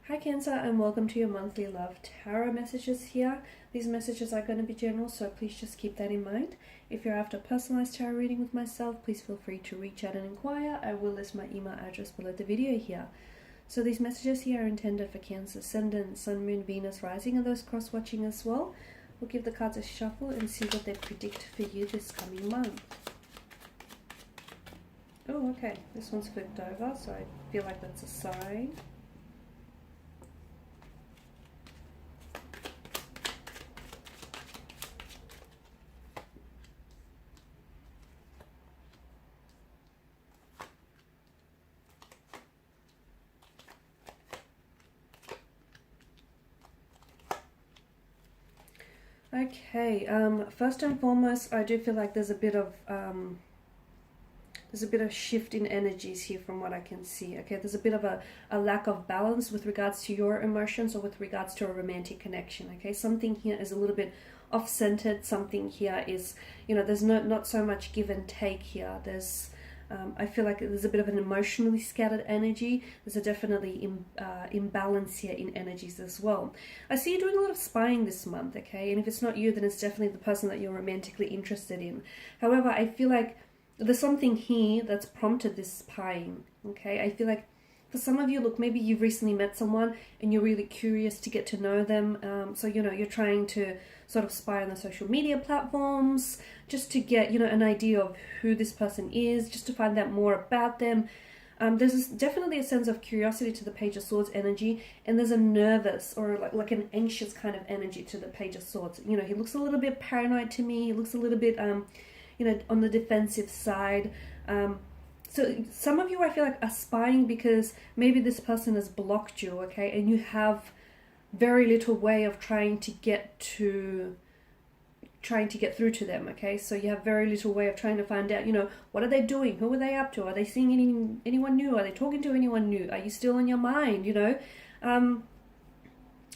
Hi Cancer, and welcome to your monthly love tarot messages here. These messages are going to be general, so please just keep that in mind. If you're after a personalized tarot reading with myself, please feel free to reach out and inquire. I will list my email address below the video here. So these messages here are intended for Cancer, Ascendant, Sun, Moon, Venus, Rising, and those cross-watching as well. We'll give the cards a shuffle and see what they predict for you this coming month. Oh, okay. This one's flipped over, so I feel like that's a sign. Okay, first and foremost, I do feel like there's a bit of shift in energies here from what I can see. Okay, there's a bit of a lack of balance with regards to your emotions or with regards to a romantic connection. Okay, something here is a little bit off-centered. Something here is, there's not so much give and take here. There's I feel like there's a bit of an emotionally scattered energy. There's a definitely imbalance here in energies as well. I see you doing a lot of spying this month, okay? And if it's not you, then it's definitely the person that you're romantically interested in. However, I feel like there's something here that's prompted this spying, okay? I feel like for some of you, look, maybe you've recently met someone and you're really curious to get to know them. So, you're trying to sort of spy on the social media platforms just to get, an idea of who this person is, just to find out more about them. There's definitely a sense of curiosity to the Page of Swords energy, and there's a nervous or like an anxious kind of energy to the Page of Swords. He looks a little bit paranoid to me. He looks a little bit, on the defensive side. So some of you, I feel like, are spying because maybe this person has blocked you, okay? And you have very little way of trying to get through to them, okay? So you have very little way of trying to find out, what are they doing? Who are they up to? Are they seeing anyone new? Are they talking to anyone new? Are you still in your mind,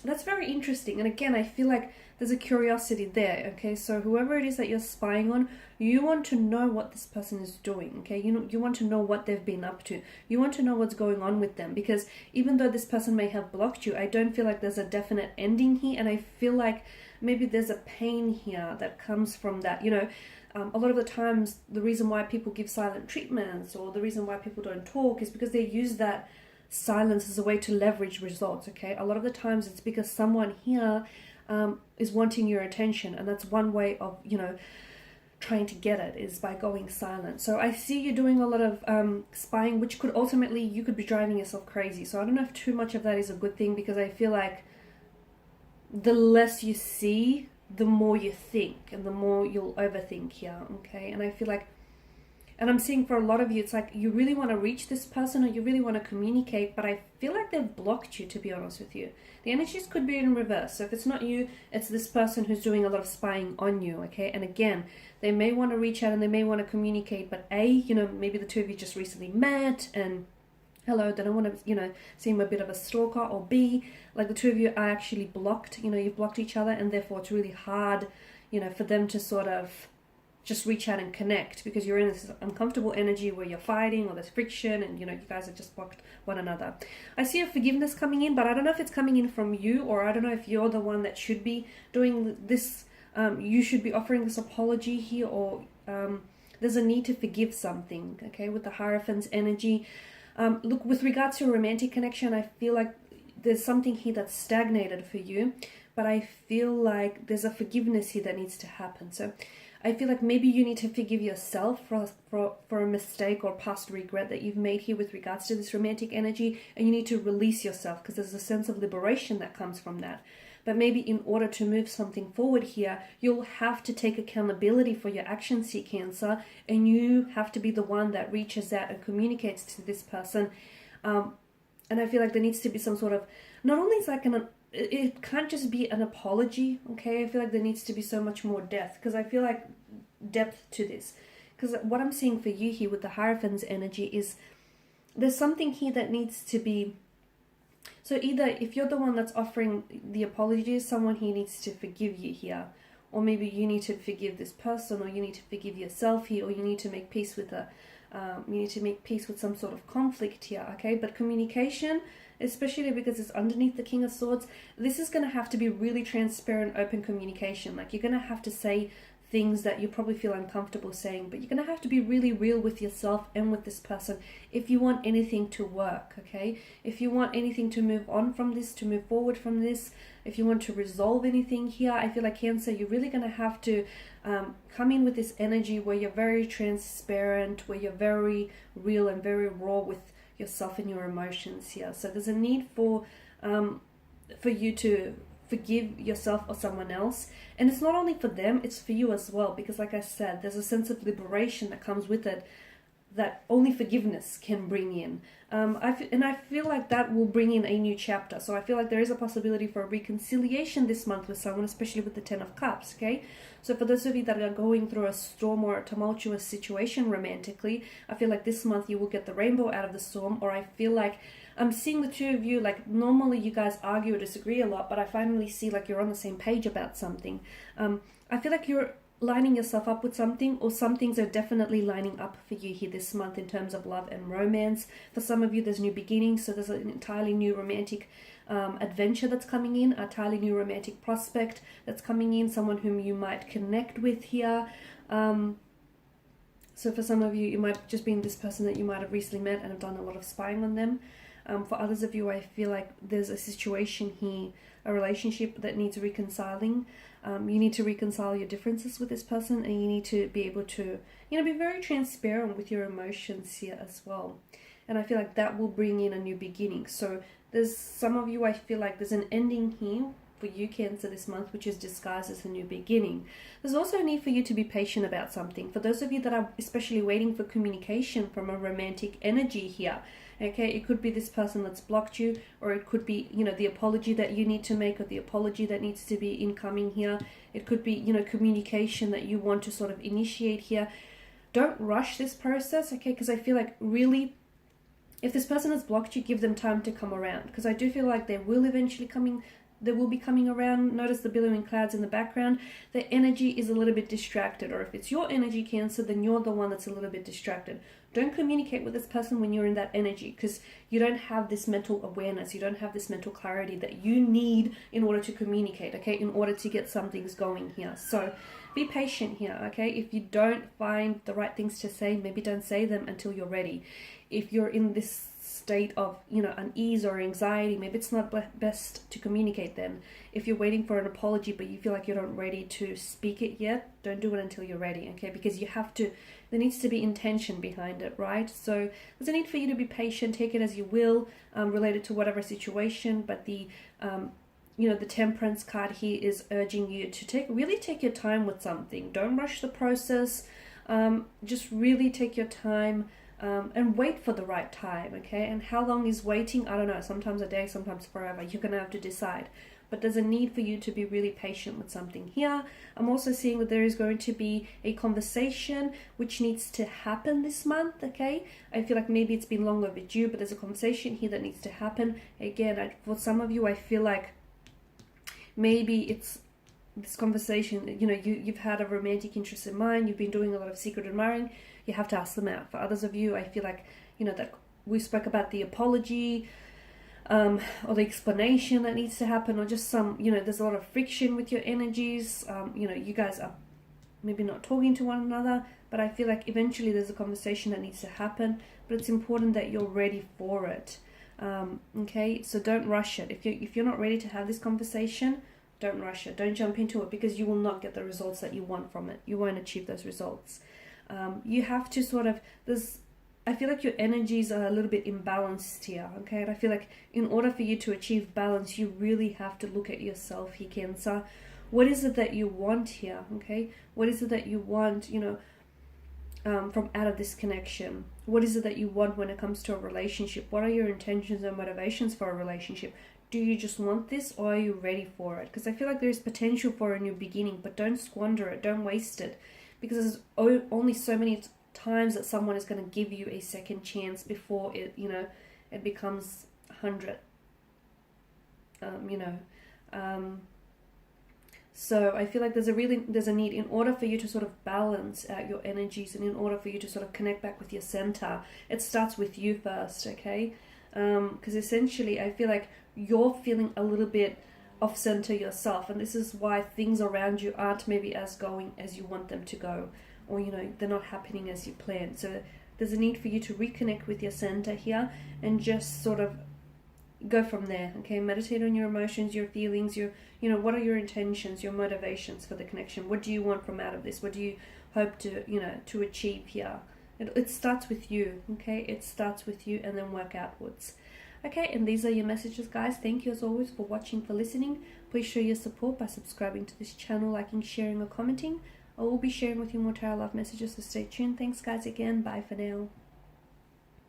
That's very interesting. And again, I feel like there's a curiosity there, okay? So whoever it is that you're spying on, you want to know what this person is doing, okay? You want to know what they've been up to. You want to know what's going on with them, because even though this person may have blocked you, I don't feel like there's a definite ending here, and I feel like maybe there's a pain here that comes from that, a lot of the times the reason why people give silent treatments or the reason why people don't talk is because they use that silence as a way to leverage results, okay? A lot of the times it's because someone here is wanting your attention, and that's one way of, trying to get it, is by going silent. So I see you doing a lot of spying, which could ultimately, you could be driving yourself crazy. So I don't know if too much of that is a good thing, because I feel like the less you see, the more you think, and the more you'll overthink here, okay? And I feel like, and I'm seeing for a lot of you, it's like you really want to reach this person or you really want to communicate, but I feel like they've blocked you, to be honest with you. The energies could be in reverse. So if it's not you, it's this person who's doing a lot of spying on you, okay? And again, they may want to reach out and they may want to communicate, but maybe the two of you just recently met and hello, they don't want to, seem a bit of a stalker, or B, like the two of you are actually blocked, you've blocked each other, and therefore it's really hard, for them to sort of just reach out and connect, because you're in this uncomfortable energy where you're fighting or there's friction and, you guys have just blocked one another. I see a forgiveness coming in, but I don't know if it's coming in from you, or I don't know if you're the one that should be doing this. You should be offering this apology here, or there's a need to forgive something, okay, with the Hierophant's energy. Look, with regards to a romantic connection, I feel like there's something here that's stagnated for you, but I feel like there's a forgiveness here that needs to happen. So I feel like maybe you need to forgive yourself for a mistake or past regret that you've made here with regards to this romantic energy, and you need to release yourself, because there's a sense of liberation that comes from that. But maybe in order to move something forward here, you'll have to take accountability for your actions here, Cancer, and you have to be the one that reaches out and communicates to this person. And I feel like there needs to be some sort of, not only is like it can't just be an apology, okay? I feel like there needs to be so much more depth, because I feel like depth to this. Because what I'm seeing for you here with the Hierophant's energy is there's something here that needs to be. So either if you're the one that's offering the apology, someone here needs to forgive you here, or maybe you need to forgive this person, or you need to forgive yourself here, or you need to make peace with some sort of conflict here, okay? But communication especially because it's underneath the King of Swords. This is going to have to be really transparent, open communication. Like, you're going to have to say things that you probably feel uncomfortable saying, but you're going to have to be really real with yourself and with this person if you want anything to work, okay? If you want anything to move on from this, to move forward from this, if you want to resolve anything here, I feel like Cancer, you're really going to have to come in with this energy where you're very transparent, where you're very real and very raw with yourself and your emotions here. So there's a need for you to forgive yourself or someone else, and it's not only for them, it's for you as well, because like I said, there's a sense of liberation that comes with it that only forgiveness can bring in. I feel like that will bring in a new chapter. So I feel like there is a possibility for a reconciliation this month with someone, especially with the Ten of Cups, okay? So for those of you that are going through a storm or a tumultuous situation romantically, I feel like this month you will get the rainbow out of the storm. Or I feel like I'm seeing the two of you, like normally you guys argue or disagree a lot, but I finally see like you're on the same page about something. I feel like you're lining yourself up with something, or some things are definitely lining up for you here this month in terms of love and romance. For some of you, there's new beginnings, so there's an entirely new romantic adventure that's coming in, a entirely new romantic prospect that's coming in, someone whom you might connect with here. So for some of you, you might just be this person that you might have recently met and have done a lot of spying on them. For others of you, I feel like there's a situation here, a relationship that needs reconciling. You need to reconcile your differences with this person, and you need to be able to, be very transparent with your emotions here as well. And I feel like that will bring in a new beginning. So there's some of you, I feel like there's an ending here for you, Cancer, this month, which is disguised as a new beginning. There's also a need for you to be patient about something. For those of you that are especially waiting for communication from a romantic energy here, okay, it could be this person that's blocked you, or it could be, the apology that you need to make, or the apology that needs to be incoming here. It could be, communication that you want to sort of initiate here. Don't rush this process, okay, because I feel like really, if this person has blocked you, give them time to come around, because I do feel like they will eventually they will be coming around. Notice the billowing clouds in the background. The energy is a little bit distracted, or if it's your energy, Cancer, then you're the one that's a little bit distracted. Don't communicate with this person when you're in that energy, because you don't have this mental awareness, you don't have this mental clarity that you need in order to communicate, okay, in order to get some things going here. So be patient here, okay? If you don't find the right things to say, maybe don't say them until you're ready. If you're in this state of, unease or anxiety, maybe it's not best to communicate then. If you're waiting for an apology but you feel like you're not ready to speak it yet, don't do it until you're ready, okay? Because there needs to be intention behind it, right? So there's a need for you to be patient, take it as you will, related to whatever situation, but the Temperance card here is urging you to really take your time with something. Don't rush the process, just really take your time, and wait for the right time, okay? And how long is waiting? I don't know, sometimes a day, sometimes forever. You're going to have to decide. But there's a need for you to be really patient with something here. I'm also seeing that there is going to be a conversation which needs to happen this month, okay? I feel like maybe it's been long overdue, but there's a conversation here that needs to happen. Again, for some of you, I feel like maybe it's this conversation, you've had a romantic interest in mind, you've been doing a lot of secret admiring, you have to ask them out. For others of you, I feel like, that we spoke about the apology, or the explanation that needs to happen, or just some, there's a lot of friction with your energies. You guys are maybe not talking to one another, but I feel like eventually there's a conversation that needs to happen, but it's important that you're ready for it. Okay, so don't rush it. If you're not ready to have this conversation, don't rush it. Don't jump into it, because you will not get the results that you want from it. You won't achieve those results. You have to I feel like your energies are a little bit imbalanced here, okay? And I feel like in order for you to achieve balance, you really have to look at yourself here, Cancer. What is it that you want here, okay? What is it that you want, from out of this connection? What is it that you want when it comes to a relationship? What are your intentions and motivations for a relationship? Do you just want this, or are you ready for it? Because I feel like there's potential for a new beginning, but don't squander it, don't waste it, because there's only so many times that someone is going to give you a second chance before it, it becomes 100. So I feel like there's a need, in order for you to sort of balance out your energies, and in order for you to sort of connect back with your center, it starts with you first, okay? because essentially I feel like you're feeling a little bit off center yourself, and this is why things around you aren't maybe as going as you want them to go, or you know, they're not happening as you planned. So there's a need for you to reconnect with your center here and just sort of go from there. Okay, meditate on your emotions, your feelings, your, you know, what are your intentions, your motivations for the connection? What do you want from out of this? What do you hope to, you know, to achieve here? It starts with you. Okay, it starts with you, and then work outwards. Okay, and these are your messages, guys. Thank you as always for watching, for listening. Please show your support by subscribing to this channel, liking, sharing, or commenting. I will be sharing with you more tarot love messages, so stay tuned. Thanks, guys, again. Bye for now.